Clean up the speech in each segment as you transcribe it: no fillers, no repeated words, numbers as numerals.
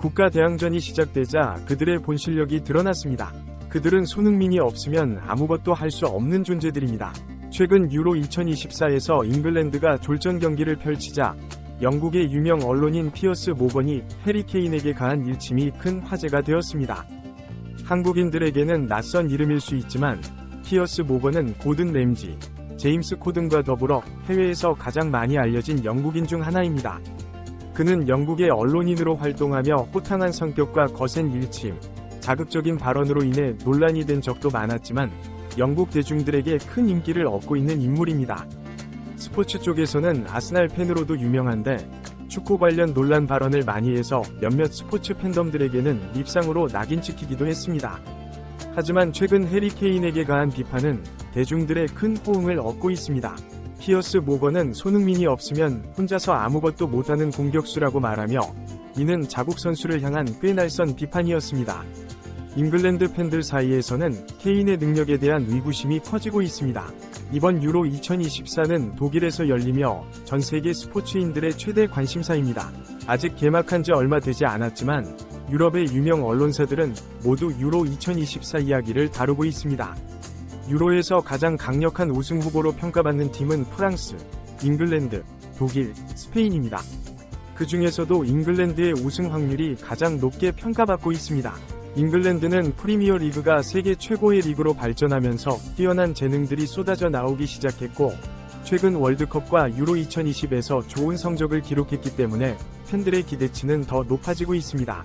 국가대항전이 시작되자 그들의 본실력이 드러났습니다. 그들은 손흥민이 없으면 아무것도 할 수 없는 존재들입니다. 최근 유로 2024에서 잉글랜드가 졸전 경기를 펼치자 영국의 유명 언론인 피어스 모건이 해리 케인에게 가한 일침이 큰 화제가 되었습니다. 한국인들에게는 낯선 이름일 수 있지만 피어스 모건은 고든 램지, 제임스 코든과 더불어 해외에서 가장 많이 알려진 영국인 중 하나입니다. 그는 영국의 언론인으로 활동하며 호탕한 성격과 거센 일침, 자극적인 발언으로 인해 논란이 된 적도 많았지만 영국 대중들에게 큰 인기를 얻고 있는 인물입니다. 스포츠 쪽에서는 아스날 팬으로도 유명한데 축구 관련 논란 발언을 많이 해서 몇몇 스포츠 팬덤들에게는 밉상으로 낙인 찍히기도 했습니다. 하지만 최근 해리 케인에게 가한 비판은 대중들의 큰 호응을 얻고 있습니다. 피어스 모건은 손흥민이 없으면 혼자서 아무것도 못하는 공격수라고 말하며 이는 자국 선수를 향한 꽤 날선 비판이었습니다. 잉글랜드 팬들 사이에서는 케인의 능력에 대한 의구심이 커지고 있습니다. 이번 유로 2024는 독일에서 열리며 전 세계 스포츠인들의 최대 관심사입니다. 아직 개막한 지 얼마 되지 않았지만 유럽의 유명 언론사들은 모두 유로 2024 이야기를 다루고 있습니다. 유로에서 가장 강력한 우승 후보로 평가받는 팀은 프랑스, 잉글랜드, 독일, 스페인입니다. 그 중에서도 잉글랜드의 우승 확률이 가장 높게 평가받고 있습니다. 잉글랜드는 프리미어 리그가 세계 최고의 리그로 발전하면서 뛰어난 재능들이 쏟아져 나오기 시작했고 최근 월드컵과 유로 2020에서 좋은 성적을 기록했기 때문에 팬들의 기대치는 더 높아지고 있습니다.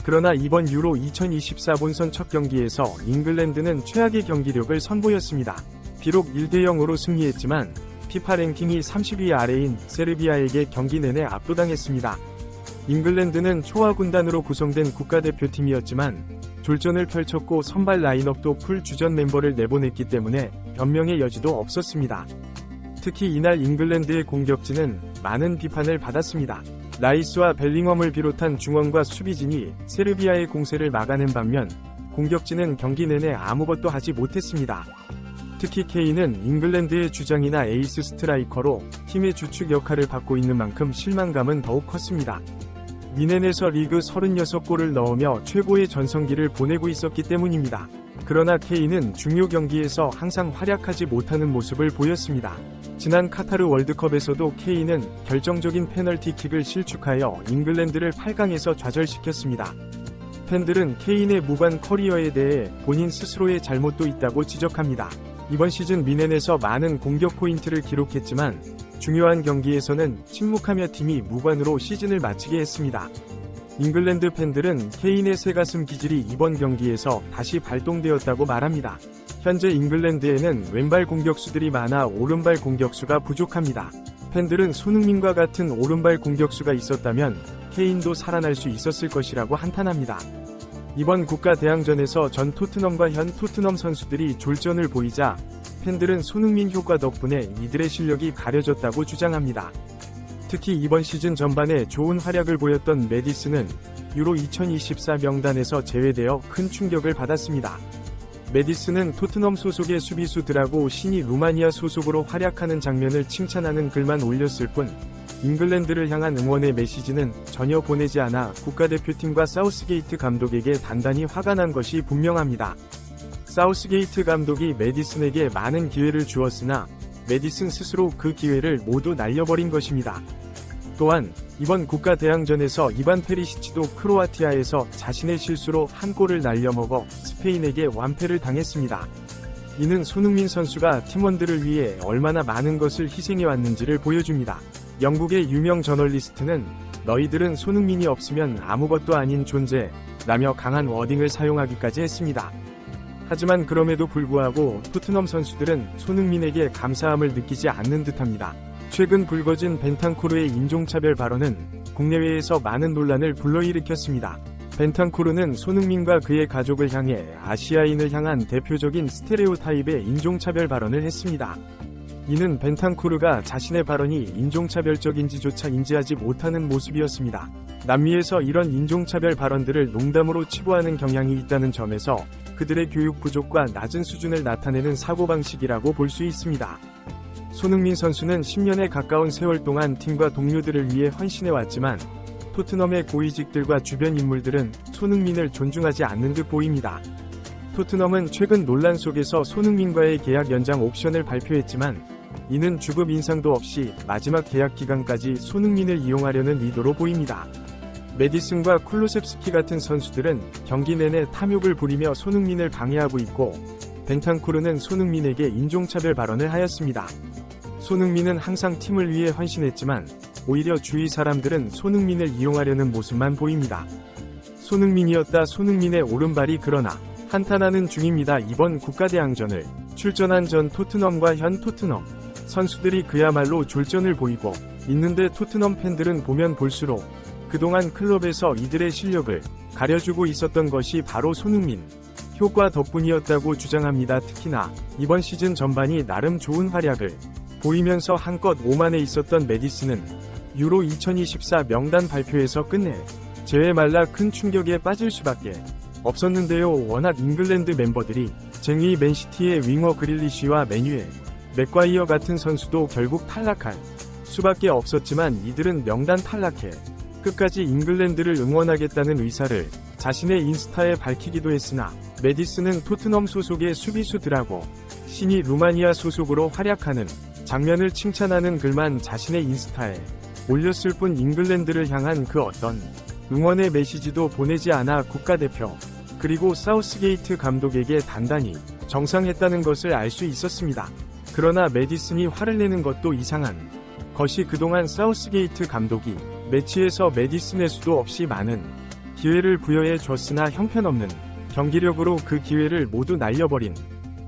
그러나 이번 유로 2024 본선 첫 경기에서 잉글랜드는 최악의 경기력을 선보였습니다. 비록 1대0으로 승리했지만 피파 랭킹이 30위 아래인 세르비아에게 경기 내내 압도당했습니다. 잉글랜드는 초아 군단으로 구성된 국가대표팀이었지만 졸전을 펼쳤고 선발 라인업도 풀 주전 멤버를 내보냈기 때문에 변명의 여지도 없었습니다. 특히 이날 잉글랜드의 공격진은 많은 비판을 받았습니다. 라이스와 벨링엄을 비롯한 중원과 수비진이 세르비아의 공세를 막아낸 반면 공격진은 경기 내내 아무것도 하지 못했습니다. 특히 케인은 잉글랜드의 주장이나 에이스 스트라이커로 팀의 주축 역할을 맡고 있는 만큼 실망감은 더욱 컸습니다. 미넨에서 리그 36골을 넣으며 최고의 전성기를 보내고 있었기 때문입니다. 그러나 케인은 중요 경기에서 항상 활약하지 못하는 모습을 보였습니다. 지난 카타르 월드컵에서도 케인은 결정적인 페널티킥을 실축하여 잉글랜드를 8강에서 좌절시켰습니다. 팬들은 케인의 무관 커리어에 대해 본인 스스로의 잘못도 있다고 지적합니다. 이번 시즌 미넨에서 많은 공격 포인트를 기록했지만 중요한 경기에서는 침묵하며 팀이 무관으로 시즌을 마치게 했습니다. 잉글랜드 팬들은 케인의 새가슴 기질이 이번 경기에서 다시 발동되었다고 말합니다. 현재 잉글랜드에는 왼발 공격수들이 많아 오른발 공격수가 부족합니다. 팬들은 손흥민과 같은 오른발 공격수가 있었다면 케인도 살아날 수 있었을 것이라고 한탄합니다. 이번 국가대항전에서 전 토트넘과 현 토트넘 선수들이 졸전을 보이자 팬들은 손흥민 효과 덕분에 이들의 실력이 가려졌다고 주장합니다. 특히 이번 시즌 전반에 좋은 활약을 보였던 메디슨은 유로 2024 명단에서 제외되어 큰 충격을 받았습니다. 메디슨은 토트넘 소속의 수비수 드라고 신이 루마니아 소속으로 활약하는 장면을 칭찬하는 글만 올렸을 뿐 잉글랜드를 향한 응원의 메시지는 전혀 보내지 않아 국가대표팀과 사우스게이트 감독에게 단단히 화가 난 것이 분명합니다. 사우스게이트 감독이 메디슨에게 많은 기회를 주었으나 메디슨 스스로 그 기회를 모두 날려버린 것입니다. 또한 이번 국가대항전에서 이반 페리시치도 크로아티아에서 자신의 실수로 한 골을 날려먹어 스페인에게 완패를 당했습니다. 이는 손흥민 선수가 팀원들을 위해 얼마나 많은 것을 희생해왔는지를 보여줍니다. 영국의 유명 저널리스트는 너희들은 손흥민이 없으면 아무것도 아닌 존재라며 강한 워딩을 사용하기까지 했습니다. 하지만 그럼에도 불구하고 토트넘 선수들은 손흥민에게 감사함을 느끼지 않는 듯합니다. 최근 불거진 벤탄쿠르의 인종차별 발언은 국내외에서 많은 논란을 불러일으켰습니다. 벤탄쿠르는 손흥민과 그의 가족을 향해 아시아인을 향한 대표적인 스테레오타입의 인종차별 발언을 했습니다. 이는 벤탄쿠르가 자신의 발언이 인종차별적인지조차 인지하지 못하는 모습이었습니다. 남미에서 이런 인종차별 발언들을 농담으로 치부하는 경향이 있다는 점에서 그들의 교육 부족과 낮은 수준을 나타내는 사고방식이라고 볼 수 있습니다. 손흥민 선수는 10년에 가까운 세월 동안 팀과 동료들을 위해 헌신해왔지만 토트넘의 고위직들과 주변 인물들은 손흥민을 존중하지 않는 듯 보입니다. 토트넘은 최근 논란 속에서 손흥민과의 계약 연장 옵션을 발표했지만 이는 주급 인상도 없이 마지막 계약 기간까지 손흥민을 이용하려는 의도로 보입니다. 메디슨과 쿨루셉스키 같은 선수들은 경기 내내 탐욕을 부리며 손흥민을 방해하고 있고 벤탄쿠르는 손흥민에게 인종차별 발언을 하였습니다. 손흥민은 항상 팀을 위해 헌신했지만 오히려 주위 사람들은 손흥민을 이용하려는 모습만 보입니다. 손흥민이었다. 손흥민의 오른발이 그러나 한탄하는 중입니다. 이번 국가대항전을 출전한 전 토트넘과 현 토트넘 선수들이 그야말로 졸전을 보이고 있는데 토트넘 팬들은 보면 볼수록 그동안 클럽에서 이들의 실력을 가려주고 있었던 것이 바로 손흥민 효과 덕분이었다고 주장합니다. 특히나 이번 시즌 전반이 나름 좋은 활약을 보이면서 한껏 오만에 있었던 메디슨은 유로 2024 명단 발표에서 끝내 제외 말라 큰 충격에 빠질 수밖에 없었는데요. 워낙 잉글랜드 멤버들이 쟁의 맨시티의 윙어 그릴리쉬와 맨유의 맥과이어 같은 선수도 결국 탈락할 수밖에 없었지만 이들은 명단 탈락해 끝까지 잉글랜드를 응원하겠다는 의사를 자신의 인스타에 밝히기도 했으나 메디슨은 토트넘 소속의 수비수들하고 신이 루마니아 소속으로 활약하는 장면을 칭찬하는 글만 자신의 인스타에 올렸을 뿐 잉글랜드를 향한 그 어떤 응원의 메시지도 보내지 않아 국가대표 그리고 사우스게이트 감독에게 단단히 정상했다는 것을 알 수 있었습니다. 그러나 메디슨이 화를 내는 것도 이상한 것이 그동안 사우스게이트 감독이 매치에서 메디슨의 수도 없이 많은 기회를 부여해 줬으나 형편없는 경기력으로 그 기회를 모두 날려버린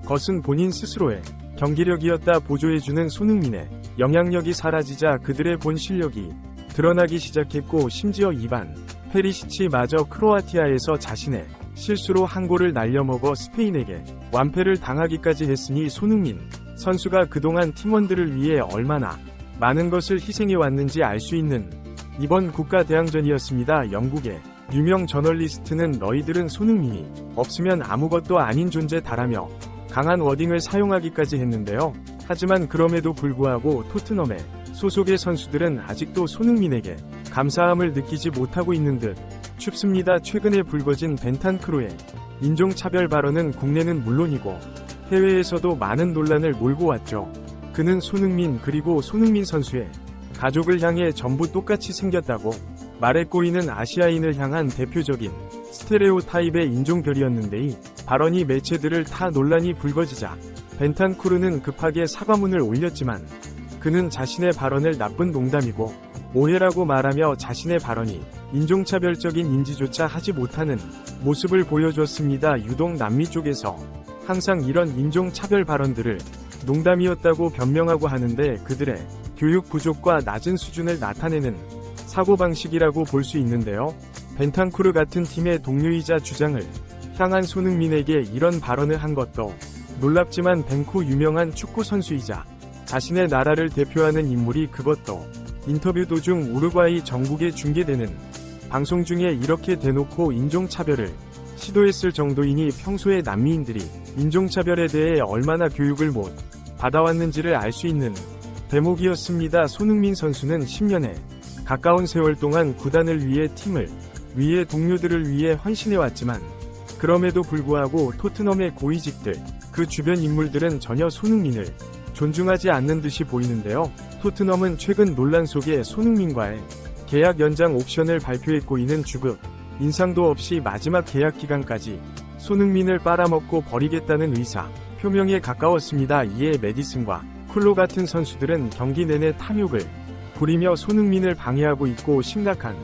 것은 본인 스스로의 경기력이었다. 보조해주는 손흥민의 영향력이 사라지자 그들의 본 실력이 드러나기 시작했고 심지어 이반 페리시치마저 크로아티아에서 자신의 실수로 한 골을 날려먹어 스페인에게 완패를 당하기까지 했으니 손흥민 선수가 그동안 팀원들을 위해 얼마나 많은 것을 희생해왔는지 알 수 있는 이번 국가대항전이었습니다. 영국의 유명 저널리스트는 너희들은 손흥민이 없으면 아무것도 아닌 존재다라며 강한 워딩을 사용하기까지 했는데요. 하지만 그럼에도 불구하고 토트넘의 소속의 선수들은 아직도 손흥민에게 감사함을 느끼지 못하고 있는 듯 싶습니다. 최근에 불거진 벤탄크루의 인종차별 발언은 국내는 물론이고 해외에서도 많은 논란을 몰고 왔죠. 그는 손흥민 그리고 손흥민 선수의 가족을 향해 전부 똑같이 생겼다고 말했고 이는 아시아인을 향한 대표적인 스테레오타입의 인종별이었는데 이 발언이 매체들을 타 논란이 불거지자 벤탄쿠르는 급하게 사과문을 올렸지만 그는 자신의 발언을 나쁜 농담이고 오해라고 말하며 자신의 발언이 인종차별적인 인지조차 하지 못하는 모습을 보여줬습니다. 유독 남미 쪽에서 항상 이런 인종차별 발언들을 농담이었다고 변명하고 하는데 그들의 교육 부족과 낮은 수준을 나타내는 사고방식이라고 볼 수 있는데요. 벤탄쿠르 같은 팀의 동료이자 주장을 향한 손흥민에게 이런 발언을 한 것도 놀랍지만 벤코 유명한 축구 선수이자 자신의 나라를 대표하는 인물이 그것도 인터뷰 도중 우루과이 전국에 중계되는 방송 중에 이렇게 대놓고 인종차별을 시도했을 정도이니 평소에 남미인들이 인종차별에 대해 얼마나 교육을 못 받아왔는지를 알 수 있는 대목이었습니다. 손흥민 선수는 10년에 가까운 세월 동안 구단을 위해 팀을 위해 동료들을 위해 헌신해왔지만 그럼에도 불구하고 토트넘의 고위직들 그 주변 인물들은 전혀 손흥민을 존중하지 않는 듯이 보이는데요. 토트넘은 최근 논란 속에 손흥민과의 계약 연장 옵션을 발표했고 이는 주급 인상도 없이 마지막 계약 기간까지 손흥민을 빨아먹고 버리겠다는 의사 표명에 가까웠습니다. 이에 메디슨과 쿨로 같은 선수들은 경기 내내 탐욕을 부리며 손흥민을 방해하고 있고 심각한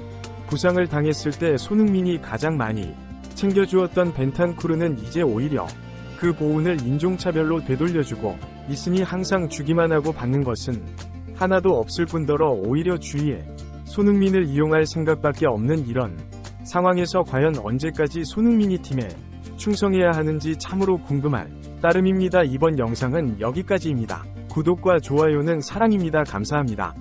부상을 당했을 때 손흥민이 가장 많이 챙겨주었던 벤탄쿠르는 이제 오히려 그 보훈을 인종차별로 되돌려주고 있으니 항상 주기만 하고 받는 것은 하나도 없을 뿐더러 오히려 주위에 손흥민을 이용할 생각밖에 없는 이런 상황에서 과연 언제까지 손흥민이 팀에 충성해야 하는지 참으로 궁금할 따름입니다. 이번 영상은 여기까지입니다. 구독과 좋아요는 사랑입니다. 감사합니다.